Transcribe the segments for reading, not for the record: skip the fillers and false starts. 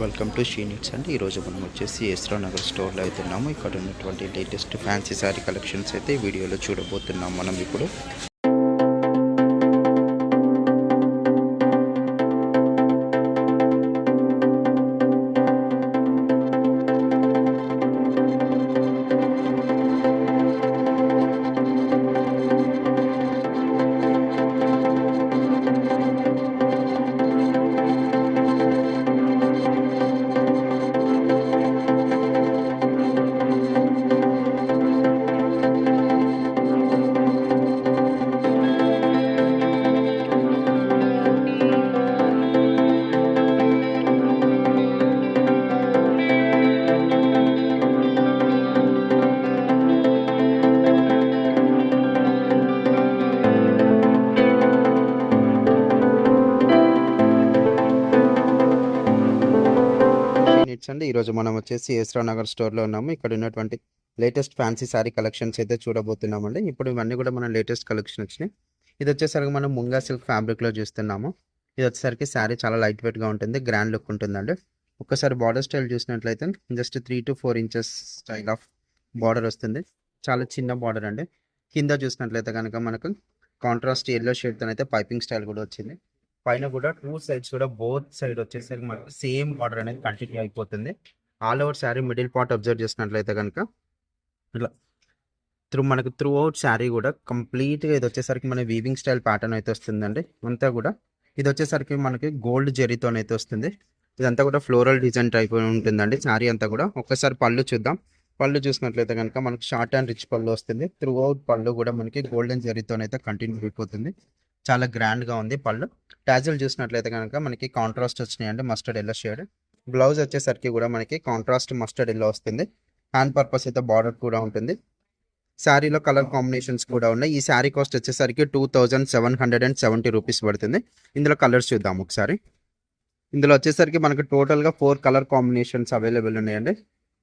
Welcome to she needs అండి. ఈరోజు మనం వచ్చేసి ఎస్రా నగర్ స్టోర్లో అయితే ఉన్నాము. ఇక్కడ ఉన్నటువంటి లేటెస్ట్ ఫ్యాన్సీ శారీ కలెక్షన్స్ అయితే వీడియోలో చూడబోతున్నాం మనం ఇప్పుడు. అండి ఈరోజు మనం వచ్చేసి ఎస్రా నగర్ స్టోర్లో ఉన్నాము. ఇక్కడ ఉన్నటువంటి లేటెస్ట్ ఫ్యాన్సీ శారీ కలెక్షన్స్ అయితే చూడబోతున్నామండి. ఇప్పుడు ఇవన్నీ కూడా మన లేటెస్ట్ కలెక్షన్ వచ్చినాయి. ఇది వచ్చేసరికి మనం ముంగా సిల్క్ ఫ్యాబ్రిక్లో చూస్తున్నాము. ఇది వచ్చేసరికి శారీ చాలా లైట్ వెయిట్గా ఉంటుంది, గ్రాండ్ లుక్ ఉంటుందండి. ఒక్కసారి బార్డర్ స్టైల్ చూసినట్లయితే just 3 to 4 inches style of border వస్తుంది. చాలా చిన్న బార్డర్ అండి. కింద చూసినట్లయితే కనుక మనకు కాంట్రాస్ట్ ఎల్లో షేడ్తో అయితే పైపింగ్ స్టైల్ కూడా వచ్చింది. పైన కూడా 2 సైడ్స్ కూడా బోత్ సైడ్ వచ్చేసరికి మనకు సేమ్ బార్డర్ అనేది కంటిన్యూ అయిపోతుంది. All over sari middle part observe చేసినట్లయితే కనుక ఇట్లా మనకు త్రూ అవుట్ శారీ కూడా కంప్లీట్గా ఇది వచ్చేసరికి మన వీవింగ్ స్టైల్ ప్యాటర్న్ అయితే వస్తుందండి. అంతా కూడా ఇది వచ్చేసరికి మనకి గోల్డ్ జెరీతో అయితే వస్తుంది. ఇదంతా కూడా ఫ్లోరల్ డిజైన్ టైప్ ఉంటుందండి శారీ అంతా కూడా. ఒక్కసారి పళ్ళు చూద్దాం. పళ్ళు చూసినట్లయితే కనుక మనకి షార్ట్ అండ్ రిచ్ పళ్ళు వస్తుంది. త్రూ అవుట్ పళ్ళు కూడా మనకి గోల్డెన్ జెరీతో అయితే కంటిన్యూ అయిపోతుంది. చాలా గ్రాండ్గా ఉంది పళ్ళు. టాజిల్ చూసినట్లయితే కనుక మనకి కాంట్రాస్ట్ వచ్చినాయండి, మస్టర్డ్ ఎల్లో షేడ్. బ్లౌజ్ వచ్చేసరికి కూడా మనకి కాంట్రాస్ట్ మస్టర్డ్ ఎల్లో వస్తుంది. హ్యాండ్ పర్పస్ అయితే బార్డర్ కూడా ఉంటుంది. శారీలో కలర్ కాంబినేషన్స్ కూడా ఉన్నాయి. ఈ శారీ కాస్ట్ వచ్చేసరికి 2770 రూపీస్ పడుతుంది. ఇందులో కలర్స్ చూద్దాం ఒకసారి. ఇందులో వచ్చేసరికి మనకి టోటల్గా 4 కలర్ కాంబినేషన్స్ అవైలబుల్ ఉన్నాయండి.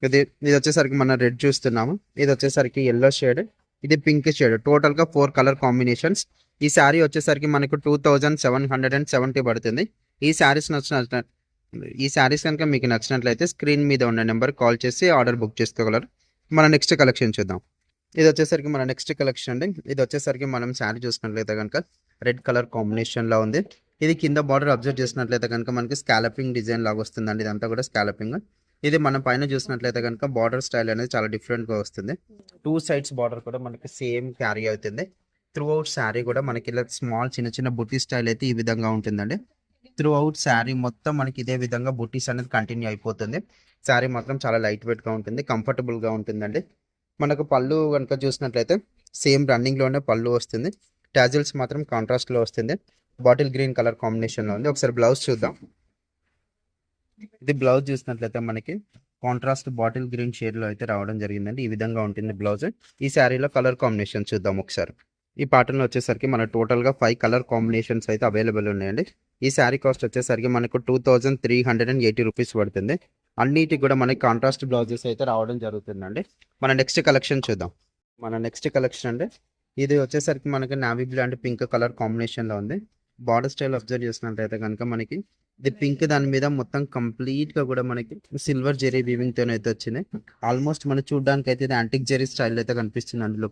ఇది వచ్చేసరికి మనం రెడ్ చూస్తున్నాము. ఇది వచ్చేసరికి ఎల్లో షేడ్, ఇది పింక్ షేడ్. టోటల్గా 4 కలర్ కాంబినేషన్స్. ఈ శారీ వచ్చేసరికి మనకు 2770 పడుతుంది. ఈ శారీస్ కనుక మీకు నచ్చినట్లయితే స్క్రీన్ మీద ఉన్న నెంబర్ కాల్ చేసి ఆర్డర్ బుక్ చేసుకోగలరు. మన నెక్స్ట్ కలెక్షన్ చూద్దాం. ఇది వచ్చేసరికి మన నెక్స్ట్ కలెక్షన్ అండి. ఇది వచ్చేసరికి మనం శారీ చూసినట్లయితే కనుక రెడ్ కలర్ కాంబినేషన్లో ఉంది. ఇది కింద బార్డర్ అబ్జర్వ్ చేసినట్లయితే కనుక మనకి స్కాలపింగ్ డిజైన్ లాగా వస్తుందండి. ఇదంతా కూడా స్కాలపింగ్. ఇది మనం పైన చూసినట్లయితే కనుక బార్డర్ స్టైల్ అనేది చాలా డిఫరెంట్గా వస్తుంది. 2 సైడ్స్ బార్డర్ కూడా మనకి సేమ్ క్యారీ అవుతుంది. త్రూ అవుట్ శారీ కూడా మనకి ఇలా స్మాల్ చిన్న బుట్టి స్టైల్ అయితే ఈ విధంగా ఉంటుందండి. త్రూ అవుట్ శారీ మొత్తం మనకి ఇదే విధంగా బుట్టీస్ అనేది కంటిన్యూ అయిపోతుంది. శారీ మాత్రం చాలా లైట్ వెయిట్గా ఉంటుంది, కంఫర్టబుల్గా ఉంటుందండి. మనకు పళ్ళు కనుక చూసినట్లయితే సేమ్ రన్నింగ్లోనే పళ్ళు వస్తుంది. టాజిల్స్ మాత్రం కాంట్రాస్ట్లో వస్తుంది. బాటిల్ గ్రీన్ కలర్ కాంబినేషన్లో ఉంది. ఒకసారి బ్లౌజ్ చూద్దాం. ఇది బ్లౌజ్ చూసినట్లయితే మనకి కాంట్రాస్ట్ బాటిల్ గ్రీన్ షేడ్లో అయితే రావడం జరిగిందండి. ఈ విధంగా ఉంటుంది బ్లౌజ్. ఈ శారీలో కలర్ కాంబినేషన్ చూద్దాం ఒకసారి. ఈ ప్యాటర్న్లో వచ్చేసరికి మన టోటల్గా 5 కలర్ కాంబినేషన్స్ అయితే అవైలబుల్ ఉన్నాయండి. ఈ శారీ కాస్ట్ వచ్చేసరికి మనకు 2380 రూపీస్ పడుతుంది. అన్నిటికి కూడా మనకి కాంట్రాస్ట్ బ్లౌజెస్ అయితే రావడం జరుగుతుందండి. మన నెక్స్ట్ కలెక్షన్ చూద్దాం. మన నెక్స్ట్ కలెక్షన్ అండి, ఇది వచ్చేసరికి మనకి navy blue and pink colour కాంబినేషన్లో ఉంది. బార్డర్ స్టైల్ అబ్జర్వ్ చేసినట్లయితే కనుక మనకి ఇది పింక్, దాని మీద మొత్తం కంప్లీట్గా కూడా మనకి సిల్వర్ జెరీ వీవింగ్తో అయితే వచ్చింది. ఆల్మోస్ట్ మనం చూడడానికి అయితే ఇది యాంటిక్ జెరీ స్టైల్ అయితే కనిపిస్తుంది. అందులో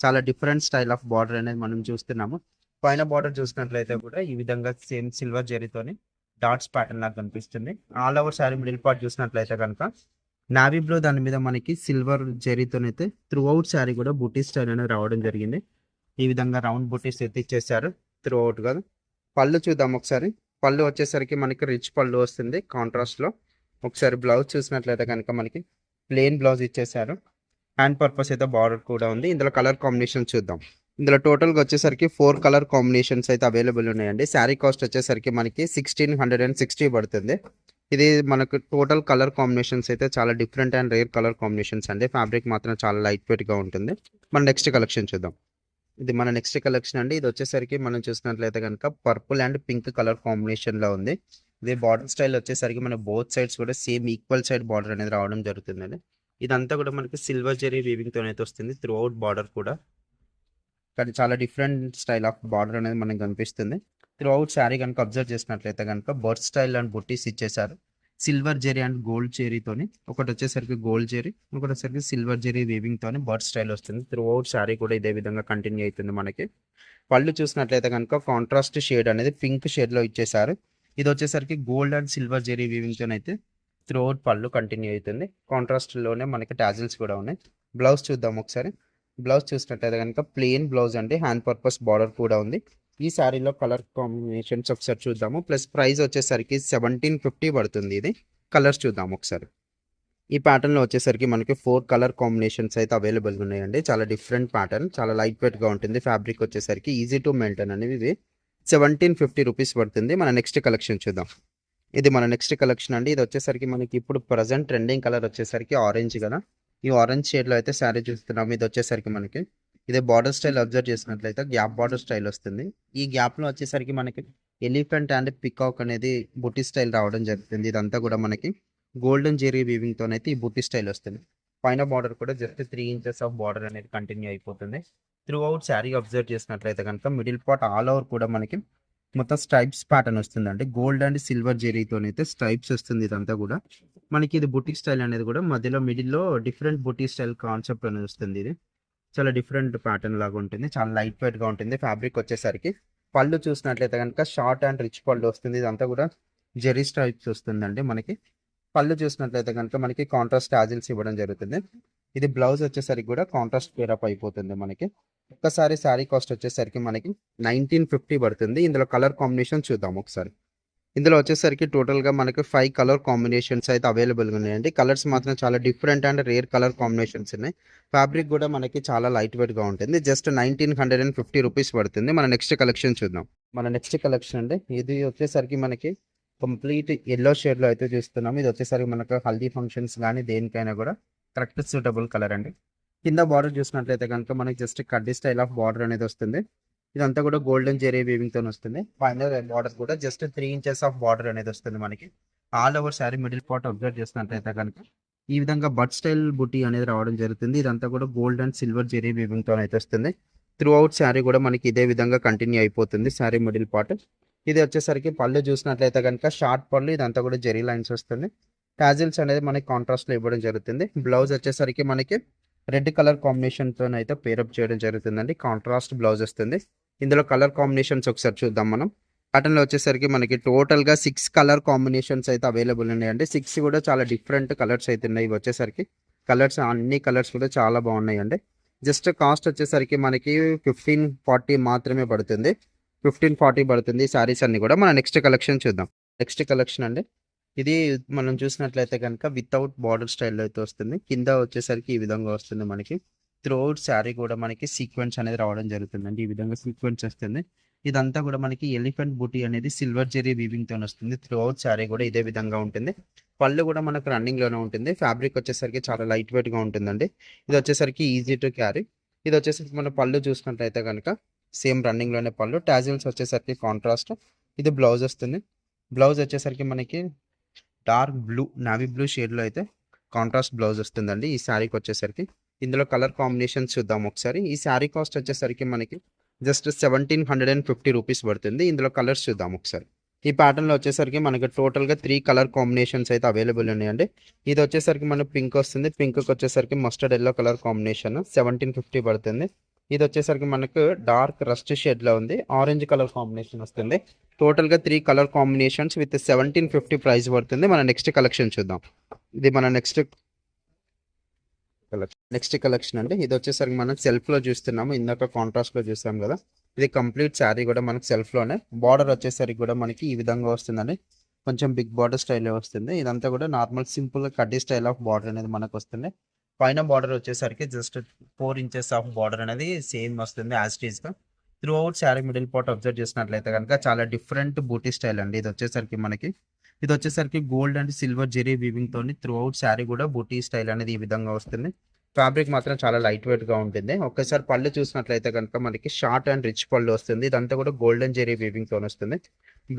చాలా డిఫరెంట్ స్టైల్ ఆఫ్ బార్డర్ అనేది మనం చూస్తున్నాము. పైన బార్డర్ చూసినట్లయితే కూడా ఈ విధంగా సేమ్ సిల్వర్ జెరీతోని డాట్స్ ప్యాటర్న్ లాగా కనిపిస్తుంది. All over sari middle part చూసినట్లయితే కనుక నావీ బ్లూ, దాని మీద మనకి సిల్వర్ జెరీతోనైతే త్రూ అవుట్ శారీ కూడా బుటీ స్టైల్ అనేది రావడం జరిగింది. ఈ విధంగా రౌండ్ బుటీస్ అయితే ఇచ్చేసారు త్రూ అవుట్ గా. పళ్ళు చూద్దాం ఒకసారి. పళ్ళు వచ్చేసరికి మనకి రిచ్ పళ్ళు వస్తుంది కాంట్రాస్ట్లో. ఒకసారి బ్లౌజ్ చూసినట్లయితే కనుక మనకి ప్లెయిన్ బ్లౌజ్ ఇచ్చేసారు. హ్యాండ్ పర్పస్ అయితే బార్డర్ కూడా ఉంది. ఇందులో కలర్ కాంబినేషన్ చూద్దాం. ఇందులో టోటల్గా వచ్చేసరికి 4 కలర్ కాంబినేషన్స్ అయితే అవైలబుల్ ఉన్నాయండి. శారీ కాస్ట్ వచ్చేసరికి మనకి 1660 పడుతుంది. ఇది మనకు టోటల్ కలర్ కాంబినేషన్స్ అయితే చాలా different and rare colour combinations అండి. ఫ్యాబ్రిక్ మాత్రం చాలా లైట్ వెయిట్గా ఉంటుంది. మన నెక్స్ట్ కలెక్షన్ చూద్దాం. ఇది మన నెక్స్ట్ కలెక్షన్ అండి. ఇది వచ్చేసరికి మనం చూసినట్లయితే కనుక పర్పుల్ అండ్ పింక్ కలర్ కాంబినేషన్లో ఉంది. ఇది బార్డర్ స్టైల్ వచ్చేసరికి మన బోత్ సైడ్స్ కూడా సేమ్ ఈక్వల్ సైడ్ బార్డర్ అనేది రావడం జరుగుతుందండి. ఇదంతా కూడా మనకి సిల్వర్ జెరీ వీవింగ్తో అయితే వస్తుంది. త్రూ అవుట్ బార్డర్ కూడా కానీ చాలా డిఫరెంట్ స్టైల్ ఆఫ్ బార్డర్ అనేది మనకు కనిపిస్తుంది. త్రూ అవుట్ శారీ కనుక అబ్జర్వ్ చేసినట్లయితే కనుక బర్డ్ స్టైల్ అండ్ బుట్టీస్ ఇచ్చేసారు. సిల్వర్ జెరీ అండ్ గోల్డ్ జెరీతోని, ఒకటి వచ్చేసరికి గోల్డ్ జెరీ, ఒకటి వచ్చేసరికి సిల్వర్ జెరీ వీవింగ్ తోని బర్డ్ స్టైల్ వస్తుంది. త్రూ అవుట్ శారీ కూడా ఇదే విధంగా కంటిన్యూ అవుతుంది మనకి. పళ్ళు చూసినట్లయితే కనుక కాంట్రాస్ట్ షేడ్ అనేది పింక్ షేడ్ లో ఇచ్చేసారు. ఇది వచ్చేసరికి gold and silver zari weaving తోని అయితే త్రూ అవుట్ పళ్ళు కంటిన్యూ అవుతుంది. కాంట్రాస్ట్ లోనే మనకి టాజిల్స్ కూడా ఉన్నాయి. బ్లౌజ్ చూద్దాం ఒకసారి. బ్లౌజ్ చూసినట్లయితే కనుక ప్లెయిన్ బ్లౌజ్ అండి, హ్యాండ్ పర్పస్ బార్డర్ కూడా ఉంది. ఈ శారీలో కలర్ కాంబినేషన్స్ ఒకసారి చూద్దాము. ప్లస్ ప్రైస్ వచ్చేసరికి 1750 పడుతుంది. ఇది కలర్స్ చూద్దాం ఒకసారి. ఈ ప్యాటర్న్లో వచ్చేసరికి మనకి 4 కలర్ కాంబినేషన్స్ అయితే అవైలబుల్ ఉన్నాయండి. చాలా డిఫరెంట్ ప్యాటర్న్, చాలా లైట్ వెయిట్గా ఉంటుంది. ఫ్యాబ్రిక్ వచ్చేసరికి ఈజీ టు మెయింటైన్ అనేవి. ఇది 1750 రూపీస్ పడుతుంది. మన నెక్స్ట్ కలెక్షన్ చూద్దాం. ఇది మన నెక్స్ట్ కలెక్షన్ అండి. ఇది వచ్చేసరికి మనకి ఇప్పుడు ప్రజెంట్ ట్రెండింగ్ కలర్ వచ్చేసరికి ఆరెంజ్ కదా. ఈ ఆరెంజ్ షేడ్లో అయితే శారీ చూస్తున్నాం. ఇది వచ్చేసరికి మనకి ఇదే బార్డర్ స్టైల్ అబ్జర్వ్ చేసినట్లయితే గ్యాప్ బార్డర్ స్టైల్ వస్తుంది. ఈ గ్యాప్లో వచ్చేసరికి మనకి ఎలిఫెంట్ అండ్ పికాక్ అనేది బుట్టి స్టైల్ రావడం జరుగుతుంది. ఇదంతా కూడా మనకి గోల్డెన్ జెరీ వీవింగ్ తోనైతే ఈ బుట్టి స్టైల్ వస్తుంది. పైన బార్డర్ కూడా జస్ట్ 3 ఇంచెస్ ఆఫ్ బార్డర్ అనేది కంటిన్యూ అయిపోతుంది. త్రూ అవుట్ శారీ అబ్జర్వ్ చేసినట్లయితే కనుక మిడిల్ పార్ట్ ఆల్ ఓవర్ కూడా మనకి మొత్తం స్ట్రైప్స్ ప్యాటర్న్ వస్తుంది. అంటే గోల్డ్ అండ్ సిల్వర్ జెరీతోనైతే స్ట్రైప్స్ వస్తుంది. ఇదంతా కూడా మనకి ఇది బుట్టి స్టైల్ అనేది కూడా మధ్యలో మిడిల్లో డిఫరెంట్ బుట్టి స్టైల్ కాన్సెప్ట్ అనేది వస్తుంది. ఇది చాలా డిఫరెంట్ ప్యాటర్న్ లాగా ఉంటుంది. చాలా లైట్ వెయిట్ గా ఉంటుంది. ఫ్యాబ్రిక్ వచ్చేసరికి పళ్ళు చూసినట్లయితే కనుక షార్ట్ అండ్ రిచ్ పళ్ళు వస్తుంది. ఇదంతా కూడా జెరీ స్ట్రైప్స్ వస్తుందండి. మనకి పళ్ళు చూసినట్లయితే కనుక మనకి కాంట్రాస్ట్ టాజిల్స్ ఇవ్వడం జరుగుతుంది. ఇది బ్లౌజ్ వచ్చేసరికి కూడా కాంట్రాస్ట్ పేరప్ అయిపోతుంది. మనకి ఒక్కసారి శారీ కాస్ట్ వచ్చేసరికి మనకి 1950 పడుతుంది. ఇందులో కలర్ కాంబినేషన్ చూద్దాం ఒకసారి. ఇందులో వచ్చేసరికి టోటల్గా మనకి 5 కలర్ కాంబినేషన్స్ అయితే అవైలబుల్గా ఉన్నాయండి. కలర్స్ మాత్రం చాలా different and rare colour combinations ఉన్నాయి. ఫ్యాబ్రిక్ కూడా మనకి చాలా లైట్ వెయిట్గా ఉంటుంది. జస్ట్ 1950 రూపీస్ పడుతుంది. మన నెక్స్ట్ కలెక్షన్ చూద్దాం. మన నెక్స్ట్ కలెక్షన్ అండి. ఇది వచ్చేసరికి మనకి కంప్లీట్ ఎల్లో షేడ్లో అయితే చూస్తున్నాం. ఇది వచ్చేసరికి మనకు హల్దీ ఫంక్షన్స్ కానీ దేనికైనా కూడా కరెక్ట్ సూటబుల్ కలర్ అండి. కింద బార్డర్ చూసినట్లయితే కనుక మనకి జస్ట్ కడ్డీ స్టైల్ ఆఫ్ బార్డర్ అనేది వస్తుంది. ఇదంతా కూడా గోల్డెన్ జెరీ వీవింగ్ తో వస్తుంది. ఫైనల్ బార్డర్ కూడా జస్ట్ 3 ఇంచెస్ ఆఫ్ బార్డర్ అనేది వస్తుంది మనకి. All over sari middle part observe చేసినట్లయితే కనుక ఈ విధంగా బట్ స్టైల్ బుటీ అనేది రావడం జరుగుతుంది. ఇదంతా కూడా gold and silver zari weaving తో అయితే వస్తుంది. త్రూ అవుట్ శారీ కూడా మనకి ఇదే విధంగా కంటిన్యూ అయిపోతుంది. శారీ మిడిల్ పార్ట్ ఇది వచ్చేసరికి పళ్ళు చూసినట్లయితే కనుక షార్ట్ పళ్ళు, ఇదంతా కూడా జెరీ లైన్స్ వస్తుంది. టాజిల్స్ అనేది మనకి కాంట్రాస్ట్ లో ఇవ్వడం జరుగుతుంది. బ్లౌజ్ వచ్చేసరికి మనకి రెడ్ కలర్ కాంబినేషన్ తో అయితే పేరప్ చేయడం జరుగుతుందండి. కాంట్రాస్ట్ బ్లౌజ్ వస్తుంది. ఇందులో కలర్ కాంబినేషన్స్ ఒకసారి చూద్దాం మనం. ప్యాటర్న్లో వచ్చేసరికి మనకి టోటల్గా 6 కలర్ కాంబినేషన్స్ అయితే అవైలబుల్ ఉన్నాయండి. 6 కూడా చాలా డిఫరెంట్ కలర్స్ అయితే ఉన్నాయి. ఇవి వచ్చేసరికి కలర్స్ అన్ని కలర్స్ కూడా చాలా బాగున్నాయండి. జస్ట్ కాస్ట్ వచ్చేసరికి మనకి 1540 మాత్రమే పడుతుంది. 1540 పడుతుంది శారీస్ అన్ని కూడా. మన నెక్స్ట్ కలెక్షన్ చూద్దాం. నెక్స్ట్ కలెక్షన్ అండి. ఇది మనం చూసినట్లయితే కనుక వితౌట్ బార్డర్ స్టైల్లో అయితే వస్తుంది. కింద వచ్చేసరికి ఈ విధంగా వస్తుంది మనకి. త్రూఅవుట్ శారీ కూడా మనకి సీక్వెన్స్ అనేది రావడం జరుగుతుందండి. ఈ విధంగా సీక్వెన్స్ వస్తుంది. ఇదంతా కూడా మనకి ఎలిఫెంట్ బూటీ అనేది సిల్వర్ జెరీ వీవింగ్ తో వస్తుంది. త్రూఅవుట్ శారీ కూడా ఇదే విధంగా ఉంటుంది. పళ్ళు కూడా మనకు రన్నింగ్ లోనే ఉంటుంది. ఫ్యాబ్రిక్ వచ్చేసరికి చాలా లైట్ వెయిట్ గా ఉంటుందండి. ఇది వచ్చేసరికి ఈజీ టు క్యారీ. ఇది వచ్చేసరికి మన పళ్ళు చూసినట్లయితే కనుక సేమ్ రన్నింగ్ లోనే పళ్ళు. టాజిల్స్ వచ్చేసరికి కాంట్రాస్ట్. ఇది బ్లౌజ్ వస్తుంది. బ్లౌజ్ వచ్చేసరికి మనకి dark blue, navy blue shade లో అయితే కాంట్రాస్ట్ బ్లౌజ్ వస్తుందండి ఈ శారీకి వచ్చేసరికి. ఇందులో కలర్ కాంబినేషన్ చూద్దాం ఒకసారి. ఈ శారీ కాస్ట్ వచ్చేసరికి మనకి జస్ట్ 1750 రూపీస్ పడుతుంది. ఇందులో కలర్స్ చూద్దాం ఒకసారి. ఈ ప్యాటర్న్ లో వచ్చేసరికి మనకి టోటల్ గా 3 కలర్ కాంబినేషన్స్ అయితే అవైలబుల్ ఉన్నాయండి. ఇది వచ్చేసరికి మనకి పింక్ వస్తుంది. పింక్ వచ్చేసరికి మస్టర్డ్ ఎల్లో కలర్ కాంబినేషన్ 1750 పడుతుంది. ఇది వచ్చేసరికి మనకు డార్క్ రస్ట్ షేడ్ లో ఉంది. ఆరెంజ్ కలర్ కాంబినేషన్ వస్తుంది. టోటల్ గా 3 కలర్ కాంబినేషన్స్ విత్ 1750 ప్రైస్ పడుతుంది. మన నెక్స్ట్ కలెక్షన్ చూద్దాం. ఇది మన నెక్స్ట్ కలెక్షన్ అండి. ఇది వచ్చేసరికి మనం సెల్ఫ్ లో చూస్తున్నాము. ఇందాక కాంట్రాస్ట్ లో చూసాం కదా. ఇది కంప్లీట్ శారీ కూడా మనకి సెల్ఫ్ లోనే. బార్డర్ వచ్చేసరికి కూడా మనకి ఈ విధంగా వస్తుందండి. కొంచెం బిగ్ బార్డర్ స్టైల్ వస్తుంది. ఇదంతా కూడా నార్మల్ సింపుల్ కడ్డీ స్టైల్ ఆఫ్ బార్డర్ అనేది మనకు వస్తుంది. పైన బార్డర్ వచ్చేసరికి జస్ట్ 4 ఇంచెస్ ఆఫ్ బార్డర్ అనేది సేమ్ వస్తుంది యాజ్ ఇట్ ఈస్ గా. Throughout sari middle part observe చేసినట్లయితే కనుక చాలా డిఫరెంట్ బూటీ స్టైల్ అండి. ఇది వచ్చేసరికి gold and silver zari weaving తోని త్రూ అవుట్ శారీ కూడా బూటీ స్టైల్ అనేది ఈ విధంగా వస్తుంది. ఫ్యాబ్రిక్ మాత్రం చాలా లైట్ వెయిట్ గా ఉంటుంది. ఒక్కసారి పళ్ళు చూసినట్లయితే కనుక మనకి షార్ట్ అండ్ రిచ్ పళ్ళు వస్తుంది. ఇదంతా కూడా గోల్డెన్ జెరీ వీవింగ్ తో వస్తుంది.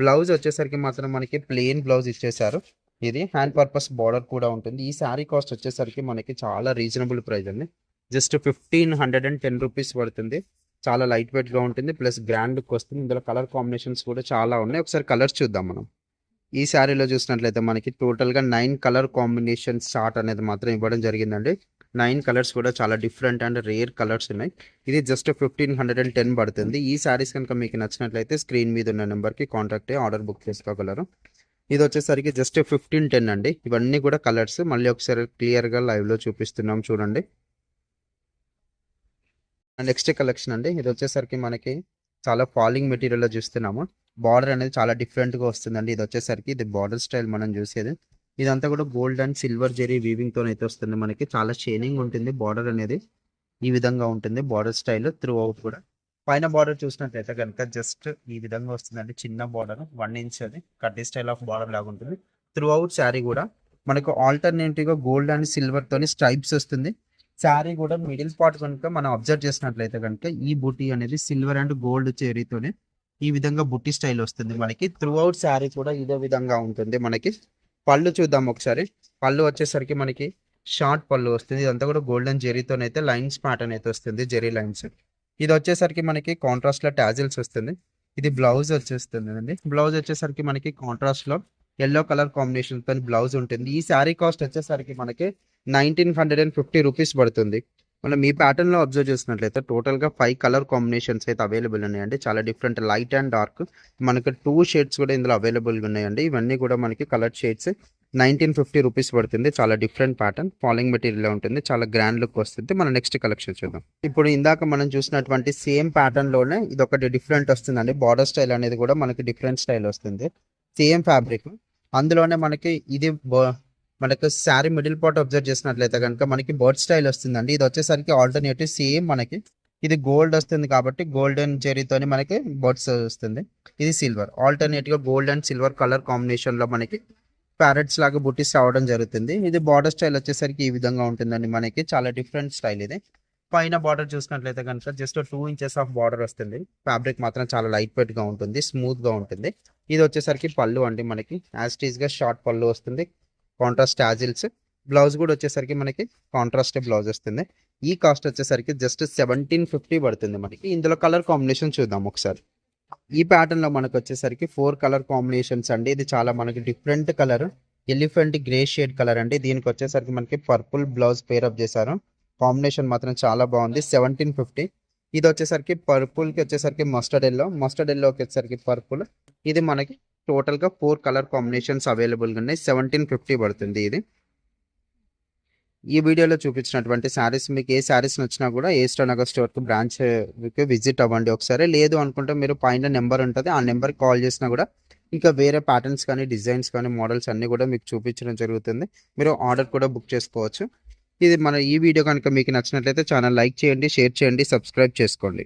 బ్లౌజ్ వచ్చేసరికి మాత్రం మనకి ప్లెయిన్ బ్లౌజ్ ఇచ్చేసారు. ఇది హ్యాండ్ పర్పస్ బార్డర్ కూడా ఉంటుంది. ఈ శారీ కాస్ట్ వచ్చేసరికి మనకి చాలా రీజనబుల్ ప్రైస్ అండి. జస్ట్ 1510 రూపీస్ పడుతుంది. చాలా లైట్ వెయిట్ గా ఉంటుంది. ప్లస్ గ్రాండ్ లుక్ వస్తుంది. ఇందులో కలర్ కాంబినేషన్స్ కూడా చాలా ఉన్నాయి. ఒకసారి కలర్స్ చూద్దాం మనం. ఈ శారీలో చూసినట్లయితే మనకి టోటల్‌గా 9 కలర్ కాంబినేషన్స్ చార్ట్ అనేది మాత్రం ఇవ్వడం జరిగిందండి. 9 కలర్స్ కూడా చాలా డిఫరెంట్ అండ్ రేర్ కలర్స్ ఉన్నాయి. ఇది జస్ట్ 1510 పడుతుంది. ఈ శారీస్ కనుక మీకు నచ్చినట్లయితే స్క్రీన్ మీద ఉన్న నెంబర్‌కి కాంటాక్ట్ అయ్యి ఆర్డర్ బుక్ చేసుకోగలరు. ఇదొచ్చేసరికి జస్ట్ 1510 అండి. ఇవన్నీ కూడా కలర్స్. మళ్ళీ ఒకసారి క్లియర్‌గా లైవ్‌లో చూపిస్తున్నాం చూడండి. నెక్స్ట్ కలెక్షన్ అండి. ఇదొచ్చేసరికి మనకి చాలా ఫాలింగ్ మెటీరియల్‌లో చూస్తున్నాము. బార్డర్ అనేది చాలా డిఫరెంట్‌గా వస్తుందండి. ఇదొచ్చేసరికి ఇది బార్డర్ స్టైల్ మనం చూసేది. ఇదంతా కూడా గోల్డ్ అండ్ సిల్వర్ జెరీ వీవింగ్‌తోనైతే వస్తుంది మనకి. చాలా షైనింగ్ ఉంటుంది బార్డర్ అనేది. ఈ విధంగా ఉంటుంది బార్డర్ స్టైల్ త్రూ అవుట్ కూడా. పైన బార్డర్ చూసినట్లయితే గనుక జస్ట్ ఈ విధంగా వస్తుందండి. చిన్న బార్డర్ 1 ఇంచ్ అది కడ్డీ స్టైల్ ఆఫ్ బార్డర్ లాగా ఉంటుంది. త్రూ అవుట్ శారీ కూడా మనకు ఆల్టర్‌నేటివ్‌గా గోల్డ్ అండ్ సిల్వర్ తోని స్ట్రైప్స్ వస్తుంది. శారీ కూడా మిడిల్ పార్ట్ కనుక మనం అబ్జర్వ్ చేసినట్లయితే కనుక ఈ బుటీ అనేది సిల్వర్ అండ్ గోల్డ్ చెరీతోనే ఈ విధంగా బుట్టి స్టైల్ వస్తుంది మనకి. త్రూ అవుట్ శారీ కూడా ఇదే విధంగా ఉంటుంది మనకి. పళ్ళు చూద్దాం ఒకసారి. పళ్ళు వచ్చేసరికి మనకి షార్ట్ పళ్ళు వస్తుంది. ఇదంతా కూడా గోల్డెన్ జెరీతోనైతే లైన్స్ ప్యాటర్న్ అయితే వస్తుంది. జెరీ లైన్స్. ఇది వచ్చేసరికి మనకి కాంట్రాస్ట్ లో టాజిల్స్ వస్తుంది. ఇది బ్లౌజ్ వచ్చేస్తుంది అండి. బ్లౌజ్ వచ్చేసరికి మనకి కాంట్రాస్ట్ లో ఎల్లో కలర్ కాంబినేషన్ తో బ్లౌజ్ ఉంటుంది. ఈ శారీ కాస్ట్ వచ్చేసరికి మనకి 1950 రూపీస్ పడుతుంది. మనం ఈ ప్యాటర్న్ లో అబ్జర్వ్ చేసినట్లయితే టోటల్ గా 5 కలర్ కాంబినేషన్స్ అయితే అవైలబుల్ ఉన్నాయండి. చాలా డిఫరెంట్ లైట్ అండ్ డార్క్. మనకి 2 షేడ్స్ కూడా ఇందులో అవైలబుల్ ఉన్నాయండి. ఇవన్నీ కూడా మనకి కలర్ షేడ్స్. 1950 రూపీస్ పడుతుంది. చాలా డిఫరెంట్ ప్యాటర్న్ ఫాలింగ్ మెటీరియల్ ఉంటుంది. చాలా గ్రాండ్ లుక్ వస్తుంది. మన నెక్స్ట్ కలెక్షన్ చూద్దాం. ఇప్పుడు ఇందాక మనం చూసినటువంటి సేమ్ ప్యాటర్న్ లోనే ఇది ఒకటి డిఫరెంట్ వస్తుందండి. బార్డర్ స్టైల్ అనేది కూడా మనకి డిఫరెంట్ స్టైల్ వస్తుంది. Same fabric. అందులోనే మనకి ఇది మనకు శారీ మిడిల్ పార్ట్ అబ్జర్వ్ చేసినట్లయితే కనుక మనకి బర్డ్ స్టైల్ వస్తుందండి. ఇది వచ్చేసరికి ఆల్టర్నేటివ్ సేమ్ మనకి ఇది గోల్డ్ వస్తుంది కాబట్టి గోల్డెన్ జెరీతోని మనకి బర్డ్స్ వస్తుంది. ఇది సిల్వర్ ఆల్టర్నేటివ్ గా gold and silver colour combination లో మనకి ప్యారెట్స్ లాగా బుట్టీస్ రావడం జరుగుతుంది. ఇది బార్డర్ స్టైల్ వచ్చేసరికి ఈ విధంగా ఉంటుందండి మనకి. చాలా డిఫరెంట్ స్టైల్ ఇది. పైన బార్డర్ చూసినట్లయితే కనుక జస్ట్ 2 ఇంచెస్ ఆఫ్ బార్డర్ వస్తుంది. ఫ్యాబ్రిక్ మాత్రం చాలా లైట్ వెయిట్ గా ఉంటుంది. స్మూత్ గా ఉంటుంది. ఇది వచ్చేసరికి పళ్ళు అండి మనకి యాజ్ టీజ్ గా షార్ట్ పళ్ళు వస్తుంది. Contrast tassels. బ్లౌజ్ కూడా వచ్చేసరికి మనకి కాంట్రాస్ట్ బ్లౌజ్ వస్తుంది. ఈ కాస్ట్ వచ్చేసరికి జస్ట్ 1750 పడుతుంది మనకి. ఇందులో కలర్ కాంబినేషన్ చూద్దాం ఒకసారి. ఈ ప్యాటర్న్ లో మనకు వచ్చేసరికి 4 కలర్ కాంబినేషన్స్ అండి. ఇది చాలా మనకి different colour elephant grey shade colour అండి. దీనికి వచ్చేసరికి మనకి పర్పుల్ బ్లౌజ్ పేరప్ చేశారు. కాంబినేషన్ మాత్రం చాలా బాగుంది. 1750. ఇది వచ్చేసరికి పర్పుల్ కి వచ్చేసరికి మస్టర్డ్ ఎల్లోకి వచ్చేసరికి పర్పుల్. ఇది మనకి టోటల్ గా 4 కలర్ కాంబినేషన్స్ అవైలబుల్ గా ఉన్నాయి. 1750 పడుతుంది ఇది. ఈ వీడియోలో చూపించినటువంటి శారీస్ మీకు ఏ శారీస్ నచ్చినా కూడా ఏస్టర్ నగర్ స్టోర్ కి బ్రాంచ్ విజిట్ అవ్వండి ఒకసారి. లేదు అనుకుంటే మీరు పైన నెంబర్ ఉంటుంది. ఆ నెంబర్ కాల్ చేసినా కూడా ఇంకా వేరే ప్యాటర్న్స్ కానీ డిజైన్స్ కానీ మోడల్స్ అన్ని కూడా మీకు చూపించడం జరుగుతుంది. మీరు ఆర్డర్ కూడా బుక్ చేసుకోవచ్చు. ఇది మన ఈ వీడియో కనుక మీకు నచ్చినట్లయితే ఛానల్ లైక్ చేయండి, షేర్ చేయండి, సబ్స్క్రైబ్ చేసుకోండి.